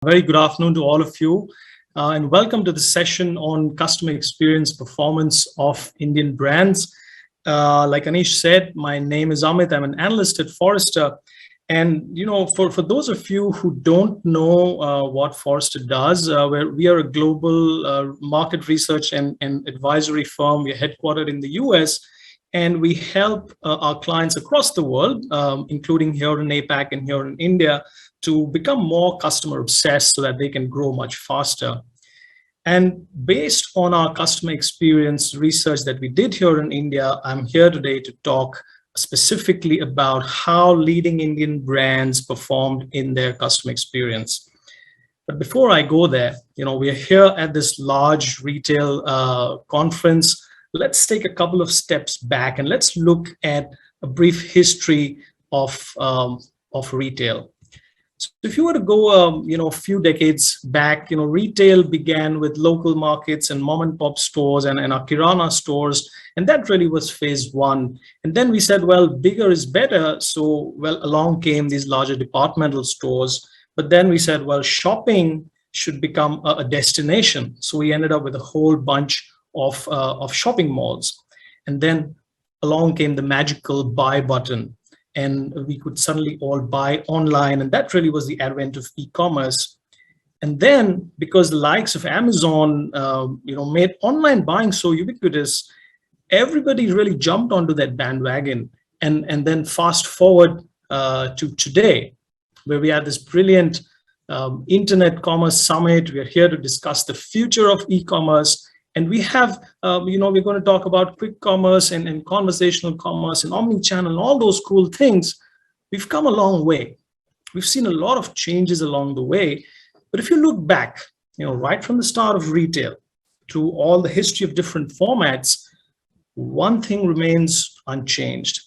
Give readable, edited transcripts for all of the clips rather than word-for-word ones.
very good afternoon to all of you, and welcome to the session on customer experience performance of Indian brands. Like Anish said, my name is Amit. I'm an analyst at Forrester. And for those of you who don't know what Forrester does, we are a global market research and advisory firm. We're headquartered in the US, and we help our clients across the world, including here in APAC and here in India, to become more customer obsessed so that they can grow much faster. And based on our customer experience research that we did here in India, I'm here today to talk specifically about how leading Indian brands performed in their customer experience. But before I go there, we are here at this large retail conference. Let's take a couple of steps back and let's look at a brief history of retail. So if you were to go, a few decades back, retail began with local markets and mom and pop stores and our Kirana stores, and that really was phase one. And then we said, well, bigger is better. So, along came these larger departmental stores. But then we said, well, shopping should become a destination. So we ended up with a whole bunch of shopping malls. And then along came the magical buy button. And we could suddenly all buy online. And that really was the advent of e-commerce. And then because the likes of Amazon, made online buying so ubiquitous, everybody really jumped onto that bandwagon. And then fast forward to today, where we have this brilliant Internet Commerce Summit. We are here to discuss the future of e-commerce. And we have, we're going to talk about quick commerce and conversational commerce and omni-channel and all those cool things. We've come a long way. We've seen a lot of changes along the way. But if you look back, right from the start of retail to all the history of different formats, one thing remains unchanged.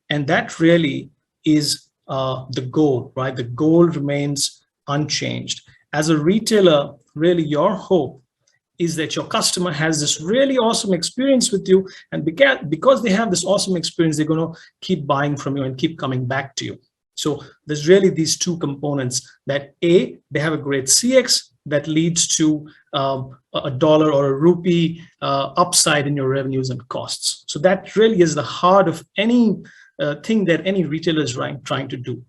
And that really is the goal, right? The goal remains unchanged. As a retailer, really your hope is that your customer has this really awesome experience with you. And because they have this awesome experience, they're going to keep buying from you and keep coming back to you. So there's really these two components that A, they have a great CX that leads to a dollar or a rupee upside in your revenues and costs. So that really is the heart of any thing that any retailer is trying to do.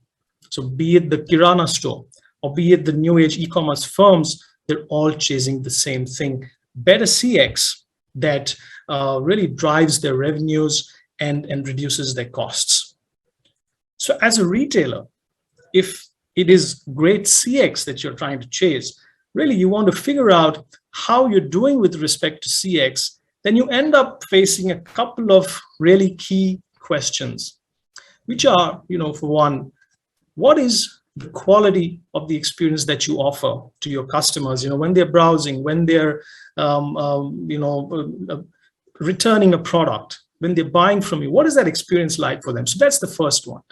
So be it the Kirana store or be it the new age e-commerce firms, they're all chasing the same thing, better CX that really drives their revenues and reduces their costs. So as a retailer, if it is great CX that you're trying to chase, really you want to figure out how you're doing with respect to CX, then you end up facing a couple of really key questions, which are, for one, what is the quality of the experience that you offer to your customers, when they're browsing, when they're, returning a product, when they're buying from you, what is that experience like for them? So that's the first one.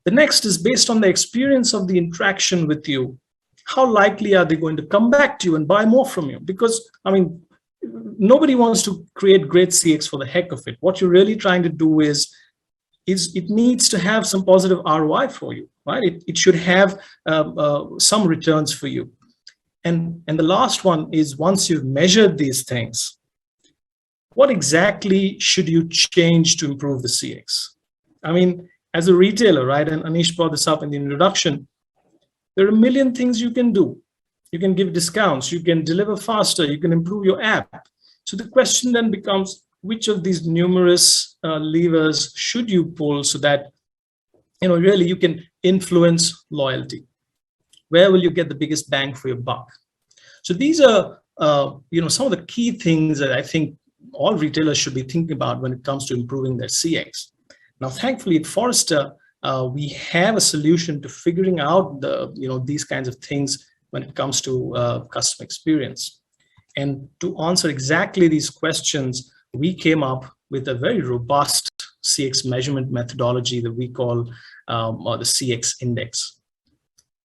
The next is based on the experience of the interaction with you. How likely are they going to come back to you and buy more from you? Because, nobody wants to create great CX for the heck of it. What you're really trying to do is it needs to have some positive ROI for you, right? It should have some returns for you. And the last one is, once you've measured these things, what exactly should you change to improve the CX? As a retailer, right? And Anish brought this up in the introduction, there are a million things you can do. You can give discounts, you can deliver faster, you can improve your app. So the question then becomes, which of these numerous levers should you pull so that really you can influence loyalty? Where will you get the biggest bang for your buck? So these are some of the key things that I think all retailers should be thinking about when it comes to improving their CX. Now, thankfully at Forrester, we have a solution to figuring out these kinds of things when it comes to customer experience. And to answer exactly these questions, we came up with a very robust CX measurement methodology that we call the CX index.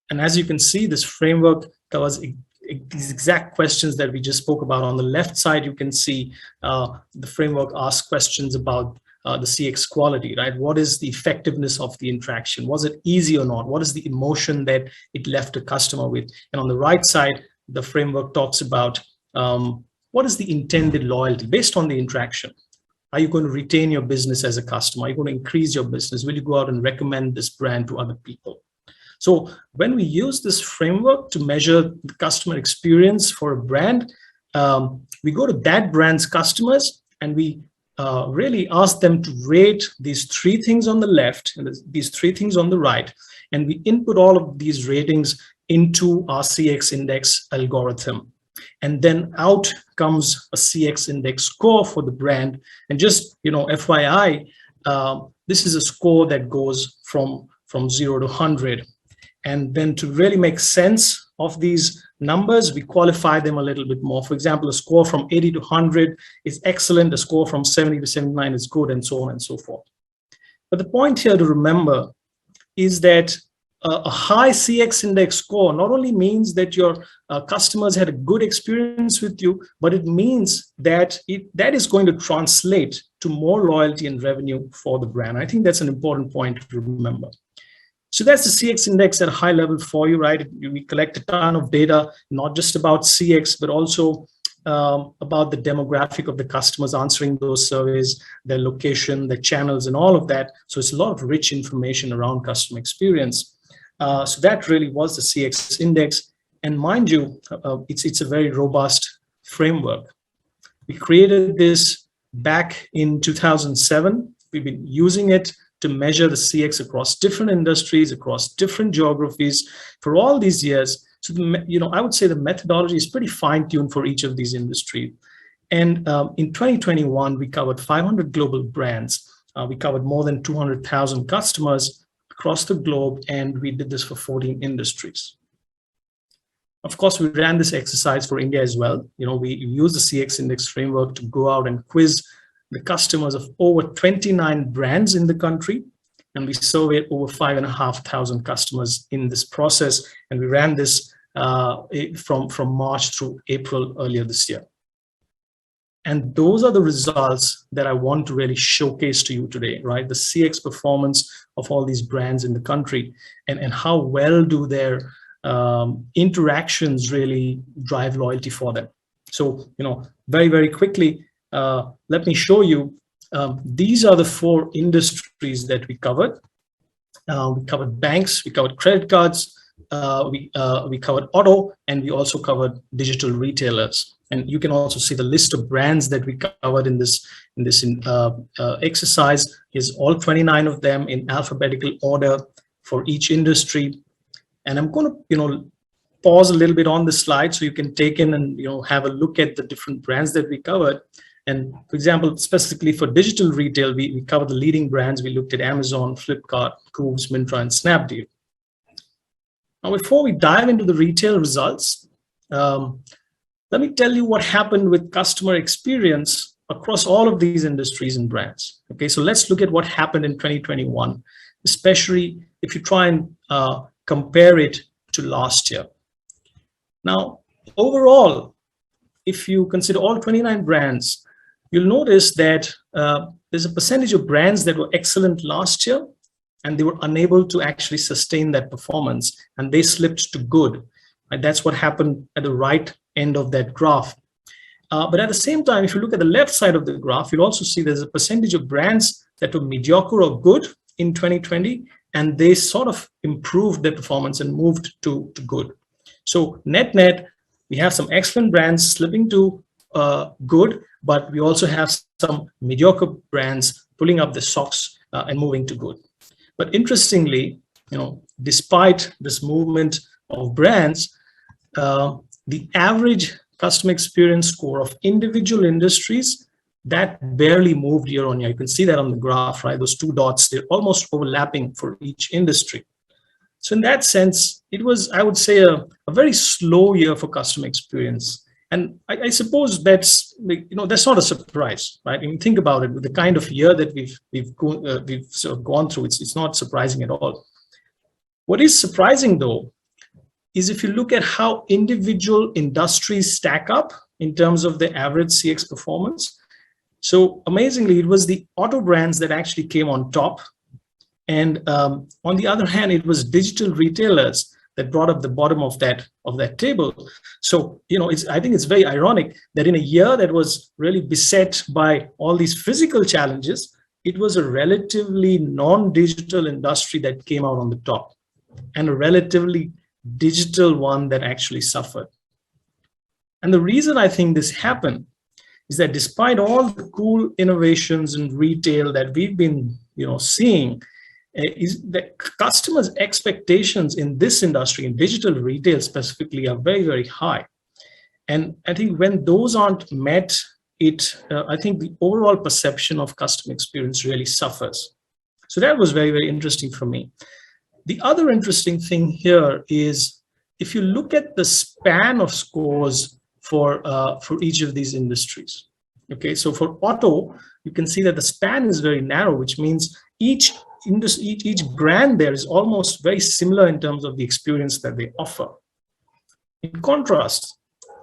And as you can see, this framework covers these exact questions that we just spoke about. On the left side, you can see the framework asks questions about the CX quality, right? What is the effectiveness of the interaction? Was it easy or not? What is the emotion that it left a customer with? And on the right side, the framework talks about what is the intended loyalty based on the interaction. Are you going to retain your business as a customer? Are you going to increase your business? Will you go out and recommend this brand to other people? So when we use this framework to measure the customer experience for a brand, we go to that brand's customers and we really ask them to rate these three things on the left and these three things on the right. And we input all of these ratings into our CX index algorithm. And then out comes a CX index score for the brand. And just, FYI, this is a score that goes from 0 to 100. And then to really make sense of these numbers, we qualify them a little bit more. For example, a score from 80 to 100 is excellent. A score from 70 to 79 is good, and so on and so forth. But the point here to remember is that a high CX index score not only means that your customers had a good experience with you, but it means that that is going to translate to more loyalty and revenue for the brand. I think that's an important point to remember. So that's the CX index at a high level for you, right? We collect a ton of data, not just about CX, but also about the demographic of the customers answering those surveys, their location, their channels, and all of that. So it's a lot of rich information around customer experience. So that really was the CX index. And mind you, it's a very robust framework. We created this back in 2007. We've been using it to measure the CX across different industries, across different geographies for all these years. So, I would say the methodology is pretty fine-tuned for each of these industries. And in 2021, we covered 500 global brands. We covered more than 200,000 customers across the globe, and we did this for 14 industries. Of course, we ran this exercise for India as well. We used the CX index framework to go out and quiz the customers of over 29 brands in the country. And we surveyed over 5,500 customers in this process. And we ran this from March through April earlier this year. And those are the results that I want to really showcase to you today, right? The CX performance of all these brands in the country and how well do their interactions really drive loyalty for them. So, very, very quickly, let me show you. These are the 4 industries that we covered. We covered banks, we covered credit cards, we covered auto, and we also covered digital retailers. And you can also see the list of brands that we covered in this exercise is all 29 of them in alphabetical order for each industry. And I'm going to, pause a little bit on the slide so you can take in and have a look at the different brands that we covered. And for example, specifically for digital retail, we covered the leading brands. We looked at Amazon, Flipkart, Cooves, Myntra, and Snapdeal. Now, before we dive into the retail results, let me tell you what happened with customer experience across all of these industries and brands. Okay, so let's look at what happened in 2021, especially if you try and compare it to last year. Now, overall, if you consider all 29 brands, you'll notice that there's a percentage of brands that were excellent last year, and they were unable to actually sustain that performance, and they slipped to good. And that's what happened at the right end of that graph. But at the same time, if you look at the left side of the graph, you'll also see there's a percentage of brands that were mediocre or good in 2020, and they sort of improved their performance and moved to good. So net, we have some excellent brands slipping to good, but we also have some mediocre brands pulling up the socks and moving to good. But interestingly, despite this movement of brands, the average customer experience score of individual industries, that barely moved year on year. You can see that on the graph, right? Those 2 dots, they're almost overlapping for each industry. So in that sense, it was, I would say, a very slow year for customer experience. And I suppose that's not a surprise, right? I mean, think about it, with the kind of year that we've sort of gone through, it's not surprising at all. What is surprising, though, is if you look at how individual industries stack up in terms of the average CX performance. So amazingly, it was the auto brands that actually came on top. And on the other hand, it was digital retailers that brought up the bottom of that table. So, I think it's very ironic that in a year that was really beset by all these physical challenges, it was a relatively non-digital industry that came out on the top, and a relatively digital one that actually suffered. And the reason I think this happened is that despite all the cool innovations in retail that we've been, seeing, is that customers' expectations in this industry, in digital retail specifically, are very, very high. And I think when those aren't met, I think the overall perception of customer experience really suffers. So that was very, very interesting for me. The other interesting thing here is if you look at the span of scores for each of these industries. Okay, so for auto, you can see that the span is very narrow, which means each brand there is almost very similar in terms of the experience that they offer. In contrast,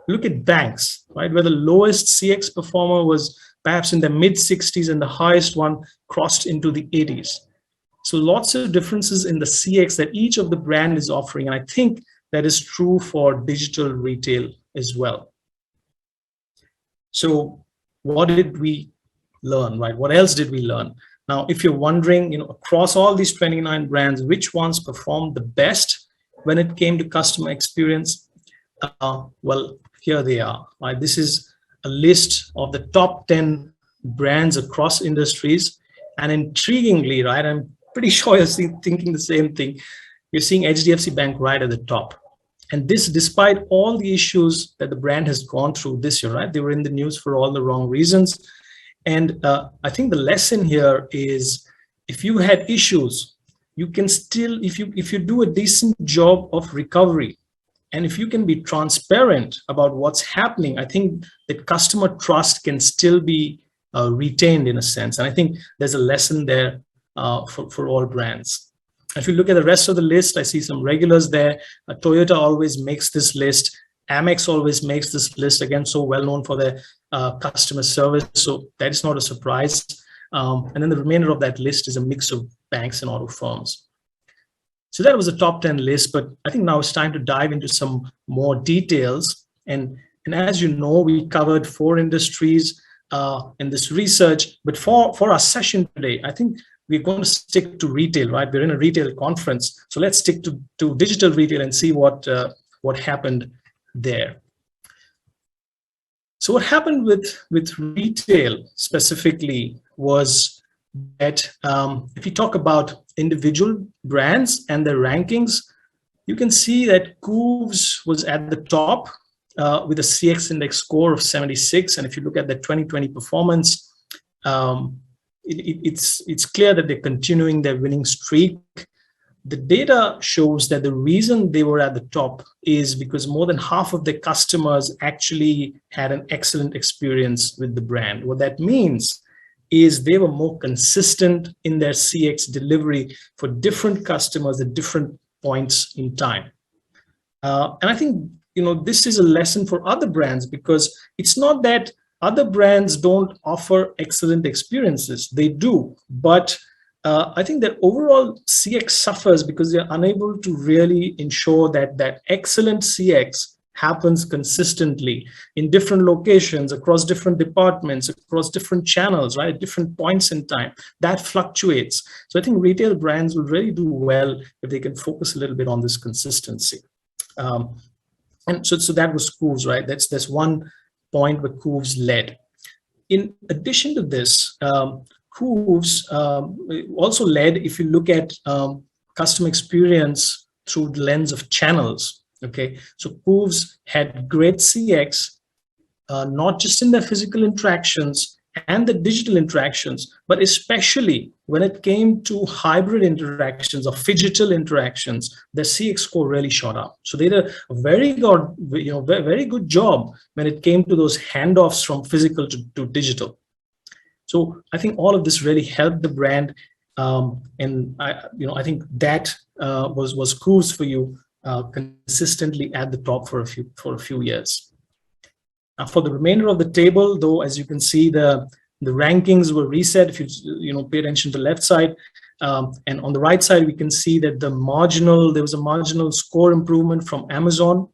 look at banks, right, where the lowest CX performer was perhaps in the mid 60s and the highest one crossed into the 80s. So lots of differences in the CX that each of the brand is offering. And I think that is true for digital retail as well. So what did we learn, right? What else did we learn? Now, if you're wondering, across all these 29 brands, which ones performed the best when it came to customer experience? Well, here they are, right? This is a list of the top 10 brands across industries. And intriguingly, right, I'm pretty sure you're thinking the same thing. You're seeing HDFC Bank right at the top. And this, despite all the issues that the brand has gone through this year, right? They were in the news for all the wrong reasons. And I think the lesson here is if you had issues, you can still, if you do a decent job of recovery, and if you can be transparent about what's happening, I think that customer trust can still be retained in a sense. And I think there's a lesson there for all brands. If you look at the rest of the list, I see some regulars there. Toyota always makes this list. Amex always makes this list, again, so well known for their customer service. So that is not a surprise. And then the remainder of that list is a mix of banks and auto firms. So that was a top 10 list, but I think now it's time to dive into some more details. And as you know, we covered 4 industries in this research, but for our session today, I think we're going to stick to retail, right? We're in a retail conference. So let's stick to digital retail and see what happened there. So what happened with retail specifically was that if you talk about individual brands and their rankings, you can see that Cooves was at the top with a CX index score of 76. And if you look at the 2020 performance, it's clear that they're continuing their winning streak. The data shows that the reason they were at the top is because more than half of their customers actually had an excellent experience with the brand. What that means is they were more consistent in their CX delivery for different customers at different points in time. And I think, this is a lesson for other brands, because it's not that other brands don't offer excellent experiences. They do, but I think that overall CX suffers because they're unable to really ensure that excellent CX happens consistently in different locations, across different departments, across different channels, right? At different points in time. That fluctuates. So I think retail brands will really do well if they can focus a little bit on this consistency. And so that was Cooves, right? That's one point where Cooves led. In addition to this, Cooves also led, if you look at customer experience through the lens of channels. Okay, so Cooves had great CX, not just in their physical interactions and the digital interactions, but especially when it came to hybrid interactions or phygital interactions, the CX score really shot up. So they did a very good job when it came to those handoffs from physical to digital. So I think all of this really helped the brand, and I think that was Cooves for you, consistently at the top for a few years. Now, for the remainder of the table, though, as you can see, the The rankings were reset. If you pay attention to the left side, and on the right side, we can see that there was a marginal score improvement from Amazon.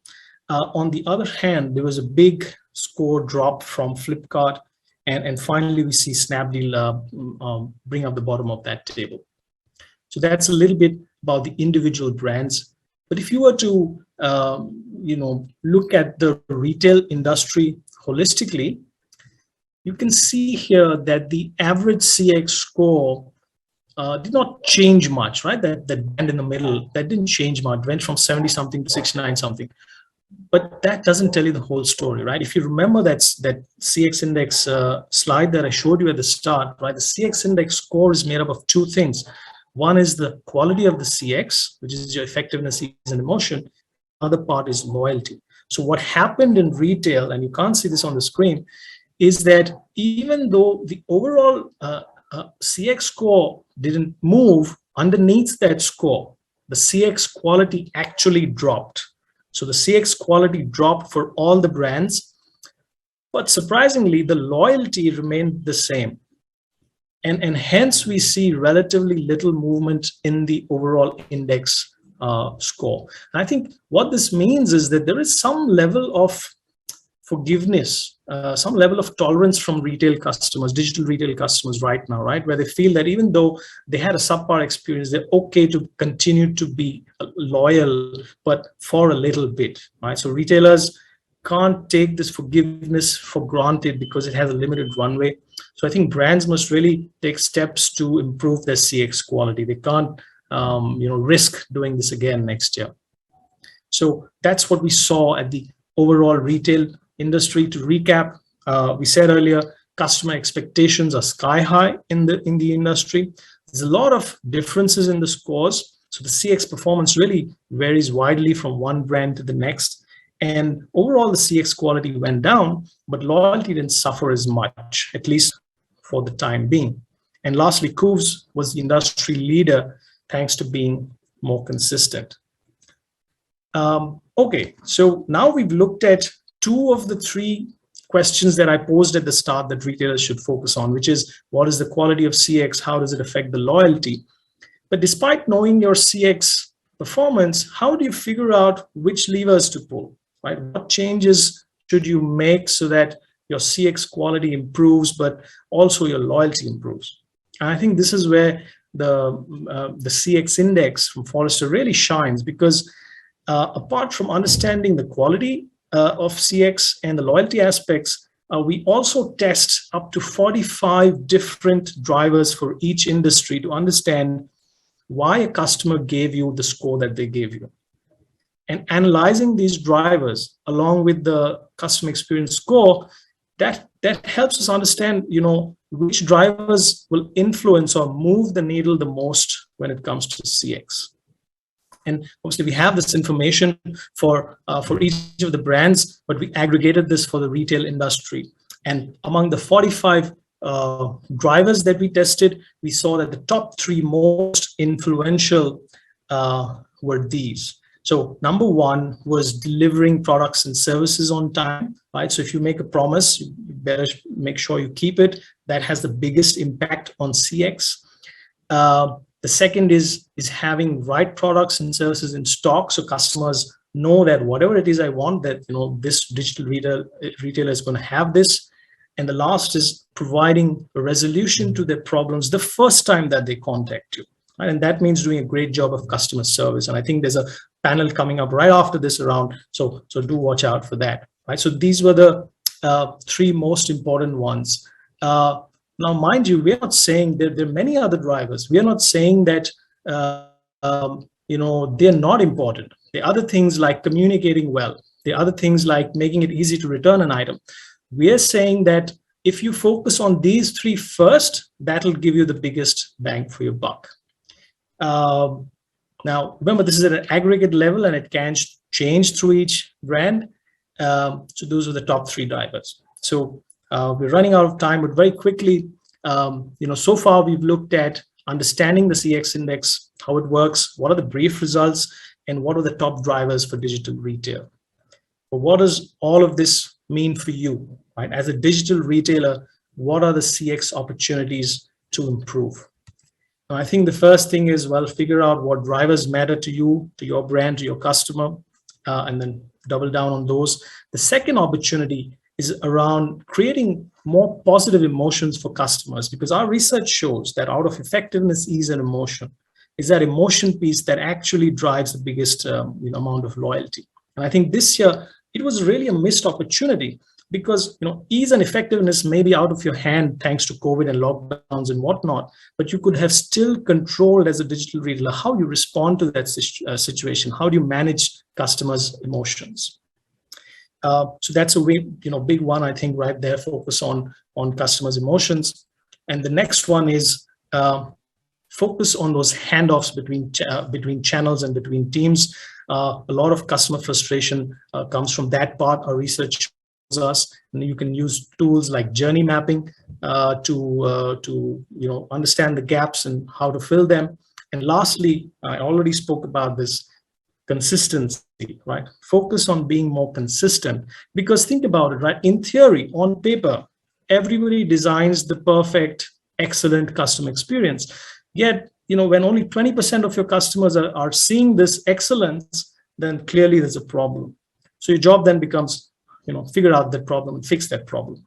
On the other hand, there was a big score drop from Flipkart, and finally we see Snapdeal bring up the bottom of that table. So that's a little bit about the individual brands. But if you were to look at the retail industry holistically, you can see here that the average CX score did not change much, right? That band in the middle, that didn't change much, went from 70 something to 69 something. But that doesn't tell you the whole story, right? If you remember that CX index slide that I showed you at the start, right? The CX index score is made up of two things. One is the quality of the CX, which is your effectiveness, ease, and emotion. Other part is loyalty. So what happened in retail, and you can't see this on the screen, is that even though the overall CX score didn't move, underneath that score, the CX quality actually dropped. So the CX quality dropped for all the brands, but surprisingly, the loyalty remained the same. And hence we see relatively little movement in the overall index score. And I think what this means is that there is some level of forgiveness, some level of tolerance from retail customers, digital retail customers right now, right? Where they feel that even though they had a subpar experience, they're okay to continue to be loyal, but for a little bit, right? So retailers can't take this forgiveness for granted because it has a limited runway. So I think brands must really take steps to improve their CX quality. They can't, risk doing this again next year. So that's what we saw at the overall retail industry. To recap, we said earlier, customer expectations are sky high in the industry. There's a lot of differences in the scores. So the CX performance really varies widely from one brand to the next. And overall, the CX quality went down, but loyalty didn't suffer as much, at least for the time being. And lastly, Cooves was the industry leader thanks to being more consistent. Okay, so now we've looked at two of the three questions that I posed at the start that retailers should focus on, which is what is the quality of CX? How does it affect the loyalty? But despite knowing your CX performance, how do you figure out which levers to pull, right? What changes should you make so that your CX quality improves, but also your loyalty improves? And I think this is where the CX index from Forrester really shines, because apart from understanding the quality of CX and the loyalty aspects, we also test up to 45 different drivers for each industry to understand why a customer gave you the score that they gave you. And analyzing these drivers along with the customer experience score, that helps us understand, which drivers will influence or move the needle the most when it comes to CX. And obviously, we have this information for each of the brands, but we aggregated this for the retail industry. And among the 45 drivers that we tested, we saw that the top three most influential were these. So number one was delivering products and services on time, right? So if you make a promise, you better make sure you keep it. That has the biggest impact on CX. The second is having right products and services in stock, so customers know that whatever it is I want, that this digital retailer is going to have this. And the last is providing a resolution to their problems the first time that they contact you. Right? And that means doing a great job of customer service. And I think there's a panel coming up right after this around, so do watch out for that. Right? So these were the three most important ones. Now, mind you, we're not saying that there are many other drivers. We are not saying that they're not important. There are other things like communicating well. There are other things like making it easy to return an item. We are saying that if you focus on these three first, that'll give you the biggest bang for your buck. Now, remember, this is at an aggregate level and it can change through each brand. So those are the top three drivers. So we're running out of time, but very quickly, so far we've looked at understanding the CX index, how it works, what are the brief results, and what are the top drivers for digital retail. But what does all of this mean for you, right? As a digital retailer, what are the CX opportunities to improve? And I think the first thing is, well, figure out what drivers matter to you, to your brand, to your customer, and then double down on those. The second opportunity is around creating more positive emotions for customers, because our research shows that out of effectiveness, ease, and emotion is that emotion piece that actually drives the biggest amount of loyalty. And I think this year it was really a missed opportunity, because ease and effectiveness may be out of your hand thanks to COVID and lockdowns and whatnot, but you could have still controlled as a digital retailer how you respond to that situation. How do you manage customers' emotions? So that's a big one, I think, right there. Focus on customers' emotions. And the next one is focus on those handoffs between channels and between teams. A lot of customer frustration comes from that part. Our research shows us, and you can use tools like journey mapping to understand the gaps and how to fill them. And lastly, I already spoke about this, consistency, right? Focus on being more consistent, because think about it, right? In theory, on paper, everybody designs the perfect, excellent customer experience. Yet, when only 20% of your customers are seeing this excellence, then clearly there's a problem. So your job then becomes, figure out that problem and fix that problem.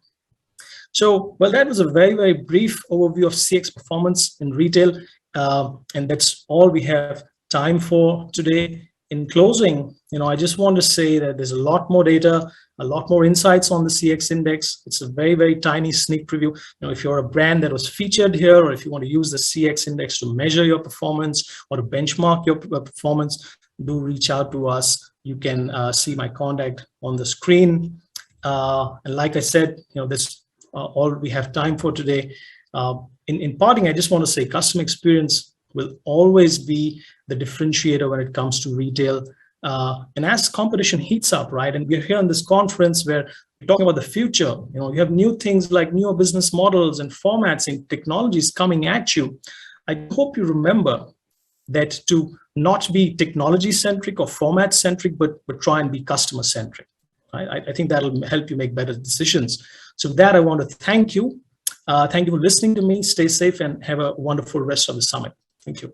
So, well, that was a very, very brief overview of CX performance in retail. And that's all we have time for today. In closing, I just want to say that there's a lot more data, a lot more insights on the CX index. It's a very, very tiny sneak preview. If you're a brand that was featured here, or if you want to use the CX index to measure your performance or to benchmark your performance, do reach out to us. You can see my contact on the screen. And like I said, that's all we have time for today. In parting, I just want to say customer experience will always be the differentiator when it comes to retail. And as competition heats up, right? And we're here on this conference where we're talking about the future. You have new things like newer business models and formats and technologies coming at you. I hope you remember that to not be technology centric or format centric, but try and be customer centric. I think that'll help you make better decisions. So with that, I want to thank you. Thank you for listening to me. Stay safe and have a wonderful rest of the summit. Thank you.